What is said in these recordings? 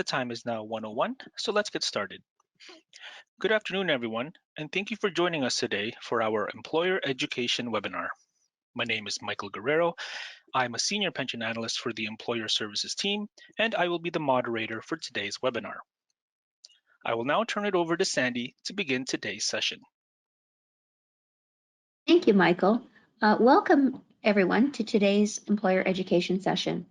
The time is now 1:01, so let's get started. Good afternoon, everyone, and thank you for joining us today for our Employer Education webinar. My name is Michael Guerrero. I'm a Senior Pension Analyst for the Employer Services team, and I will be the moderator for today's webinar. I will now turn it over to Sandy to begin today's session. Thank you, Michael. Welcome, everyone, to today's Employer Education session.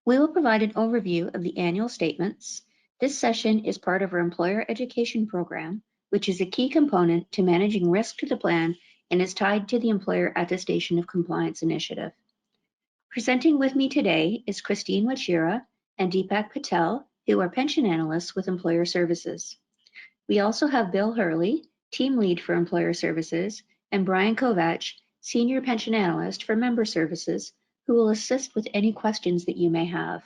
We will provide an overview of the annual statements. This session is part of our Employer Education program, which is a key component to managing risk to the plan and is tied to the Employer Attestation of Compliance initiative. Presenting with me today is Christine Wachira and Deepak Patel, who are pension analysts with Employer Services. We also have Bill Hurley, team lead for Employer Services, and Brian Kovach, Senior Pension Analyst for Member Services, who will assist with any questions that you may have.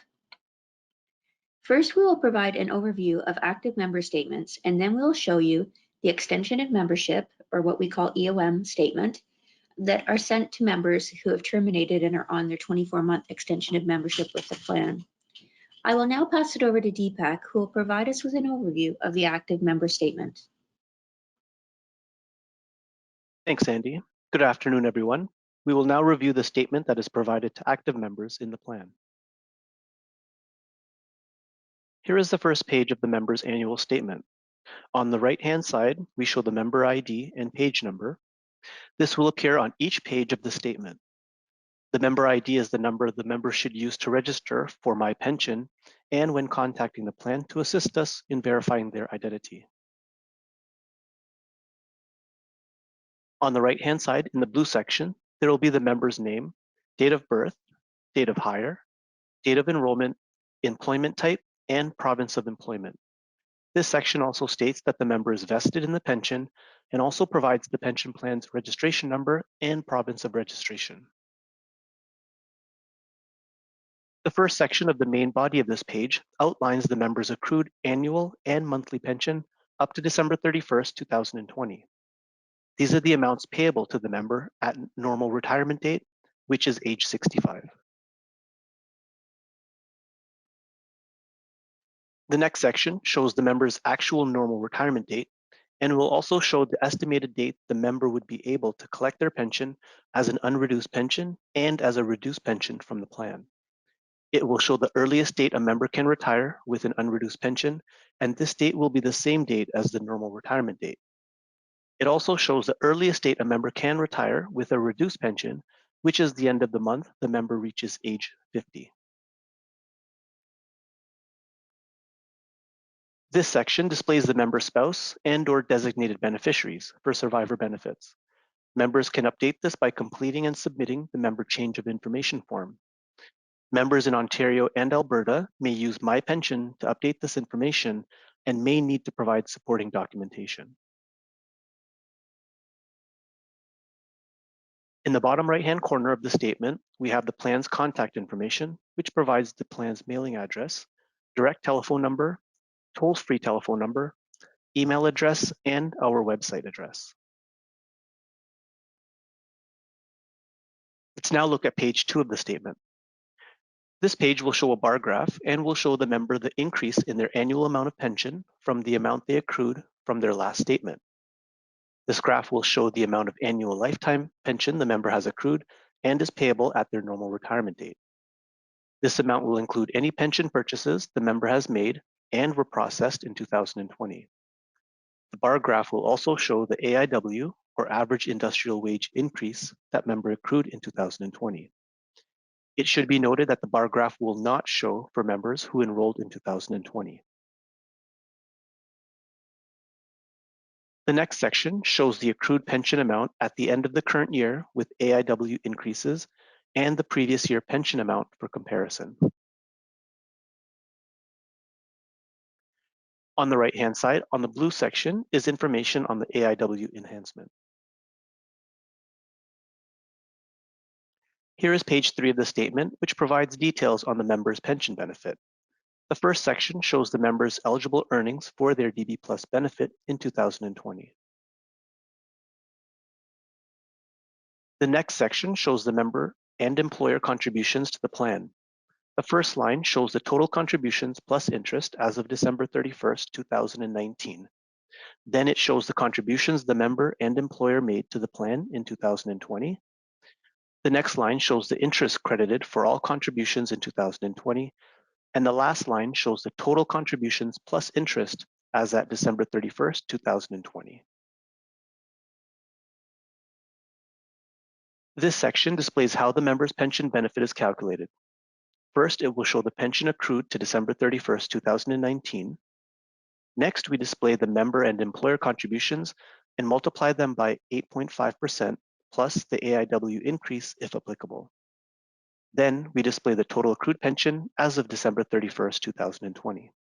First, we will provide an overview of active member statements, and then we'll show you the extension of membership, or what we call EOM statement, that are sent to members who have terminated and are on their 24-month extension of membership with the plan. I will now pass it over to Deepak, who will provide us with an overview of the active member statement. Thanks, Andy. Good afternoon, everyone. We will now review the statement that is provided to active members in the plan. Here is the first page of the member's annual statement. On the right-hand side, we show the member ID and page number. This will appear on each page of the statement. The member ID is the number the member should use to register for My Pension and when contacting the plan to assist us in verifying their identity. On the right-hand side, in the blue section, there will be the member's name, date of birth, date of hire, date of enrollment, employment type, and province of employment. This section also states that the member is vested in the pension and also provides the pension plan's registration number and province of registration. The first section of the main body of this page outlines the member's accrued annual and monthly pension up to December 31st, 2020. These are the amounts payable to the member at normal retirement date, which is age 65. The next section shows the member's actual normal retirement date and will also show the estimated date the member would be able to collect their pension as an unreduced pension and as a reduced pension from the plan. It will show the earliest date a member can retire with an unreduced pension, and this date will be the same date as the normal retirement date. It also shows the earliest date a member can retire with a reduced pension, which is the end of the month the member reaches age 50. This section displays the member's spouse and/or designated beneficiaries for survivor benefits. Members can update this by completing and submitting the member change of information form. Members in Ontario and Alberta may use My Pension to update this information and may need to provide supporting documentation. In the bottom right-hand corner of the statement, we have the plan's contact information, which provides the plan's mailing address, direct telephone number, toll-free telephone number, email address, and our website address. Let's now look at page 2 of the statement. This page will show a bar graph and will show the member the increase in their annual amount of pension from the amount they accrued from their last statement. This graph will show the amount of annual lifetime pension the member has accrued and is payable at their normal retirement date. This amount will include any pension purchases the member has made and were processed in 2020. The bar graph will also show the AIW, or average industrial wage increase, that member accrued in 2020. It should be noted that the bar graph will not show for members who enrolled in 2020. The next section shows the accrued pension amount at the end of the current year with AIW increases and the previous year pension amount for comparison. On the right-hand side, on the blue section, is information on the AIW enhancement. Here is page 3 of the statement, which provides details on the member's pension benefit. The first section shows the member's eligible earnings for their DBplus benefit in 2020. The next section shows the member and employer contributions to the plan. The first line shows the total contributions plus interest as of December 31st, 2019. Then it shows the contributions the member and employer made to the plan in 2020. The next line shows the interest credited for all contributions in 2020. And the last line shows the total contributions plus interest as at December 31st, 2020. This section displays how the member's pension benefit is calculated. First, it will show the pension accrued to December 31st, 2019. Next, we display the member and employer contributions and multiply them by 8.5% plus the AIW increase if applicable. Then we display the total accrued pension as of December 31st, 2020.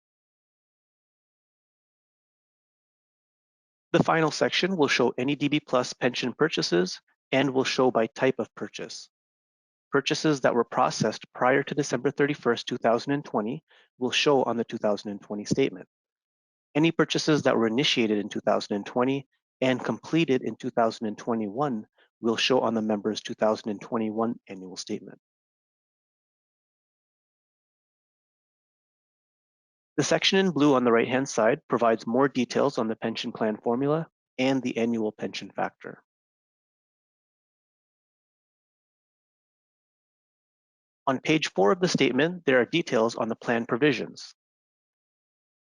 The final section will show any DBplus pension purchases and will show by type of purchase. Purchases that were processed prior to December 31st, 2020 will show on the 2020 statement. Any purchases that were initiated in 2020 and completed in 2021 will show on the member's 2021 annual statement. The section in blue on the right-hand side provides more details on the pension plan formula and the annual pension factor. On page 4 of the statement, there are details on the plan provisions.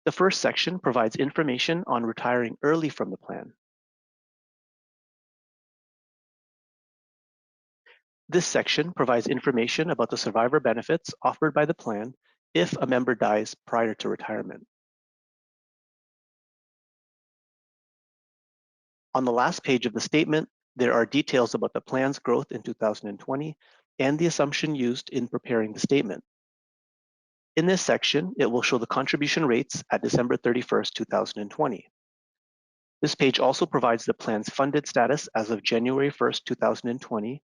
The first section provides information on retiring early from the plan. This section provides information about the survivor benefits offered by the plan if a member dies prior to retirement. On the last page of the statement, there are details about the plan's growth in 2020 and the assumption used in preparing the statement. In this section, it will show the contribution rates at December 31st, 2020. This page also provides the plan's funded status as of January 1st, 2020,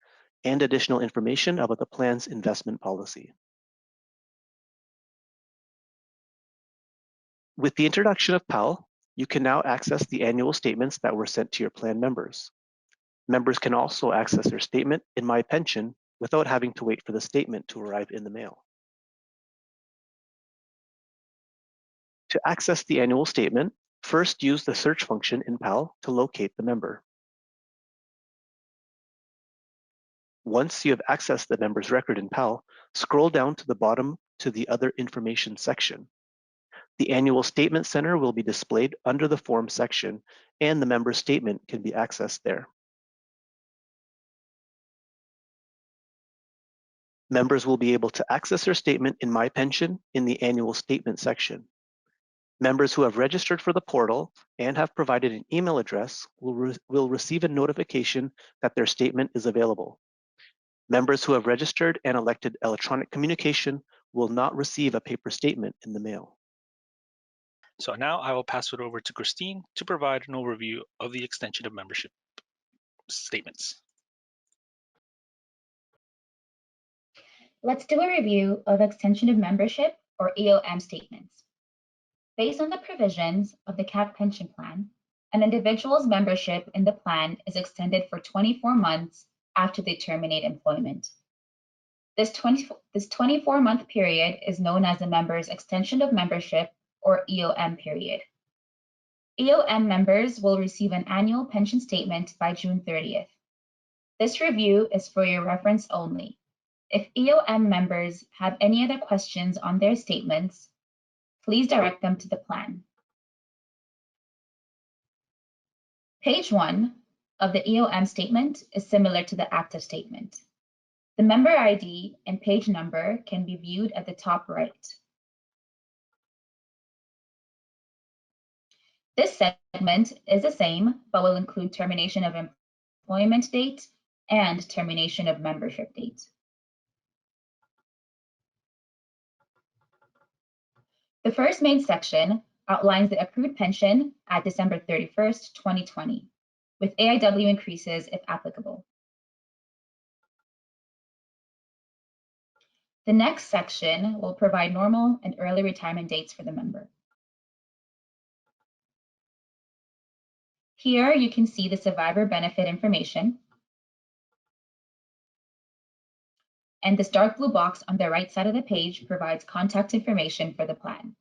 and additional information about the plan's investment policy. With the introduction of PAL, you can now access the annual statements that were sent to your plan members. Members can also access their statement in My Pension without having to wait for the statement to arrive in the mail. To access the annual statement, first use the search function in PAL to locate the member. Once you have accessed the member's record in PAL, scroll down to the bottom to the Other Information section. The Annual Statement Center will be displayed under the Form section, and the member's statement can be accessed there. Members will be able to access their statement in My Pension in the Annual Statement section. Members who have registered for the portal and have provided an email address will receive a notification that their statement is available. Members who have registered and elected electronic communication will not receive a paper statement in the mail. So now I will pass it over to Christine to provide an overview of the extension of membership statements. Let's do a review of extension of membership or EOM statements. Based on the provisions of the CAP pension plan, an individual's membership in the plan is extended for 24 months after they terminate employment. This 24-month period is known as the member's extension of membership or EOM period. EOM members will receive an annual pension statement by June 30th. This review is for your reference only. If EOM members have any other questions on their statements, please direct them to the plan. Page 1 of the EOM statement is similar to the active statement. The member ID and page number can be viewed at the top right. This segment is the same, but will include termination of employment date and termination of membership date. The first main section outlines the accrued pension at December 31st, 2020, with AIW increases if applicable. The next section will provide normal and early retirement dates for the member. Here you can see the survivor benefit information and this dark blue box on the right side of the page provides contact information for the plan.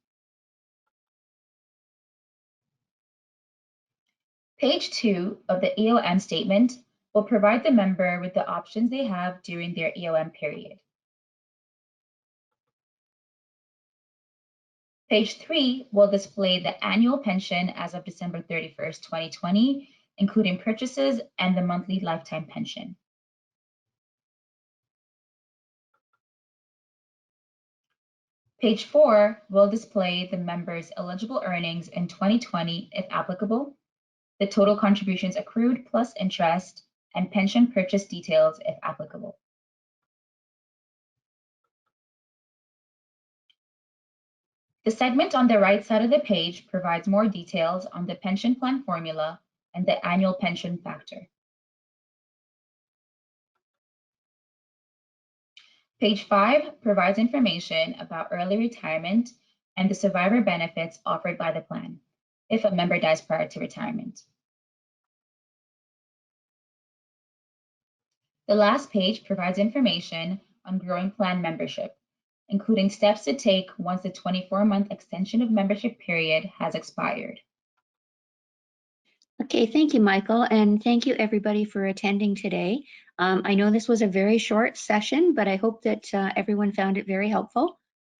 Page 2 of the EOM statement will provide the member with the options they have during their EOM period. Page 3 will display the annual pension as of December 31st, 2020, including purchases and the monthly lifetime pension. Page 4 will display the member's eligible earnings in 2020 if applicable, the total contributions accrued plus interest, and pension purchase details if applicable. The segment on the right side of the page provides more details on the pension plan formula and the annual pension factor. Page 5 provides information about early retirement and the survivor benefits offered by the plan if a member dies prior to retirement. The last page provides information on growing plan membership, including steps to take once the 24-month extension of membership period has expired. Okay, thank you, Michael, and thank you everybody for attending today. I know this was a very short session, but I hope that everyone found it very helpful.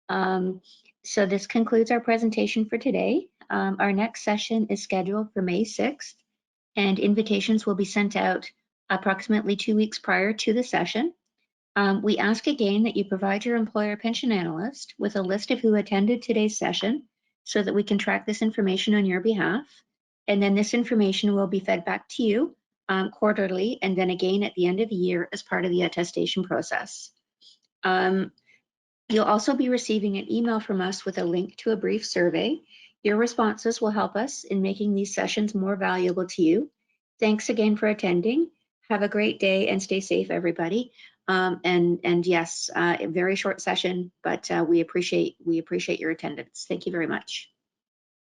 So this concludes our presentation for today. Our next session is scheduled for May 6th, and invitations will be sent out approximately 2 weeks prior to the session. We ask again that you provide your employer pension analyst with a list of who attended today's session so that we can track this information on your behalf. And then this information will be fed back to you quarterly and then again at the end of the year as part of the attestation process. You'll also be receiving an email from us with a link to a brief survey. Your responses will help us in making these sessions more valuable to you. Thanks again for attending. Have a great day and stay safe, everybody. And yes, a very short session, but we appreciate your attendance. Thank you very much.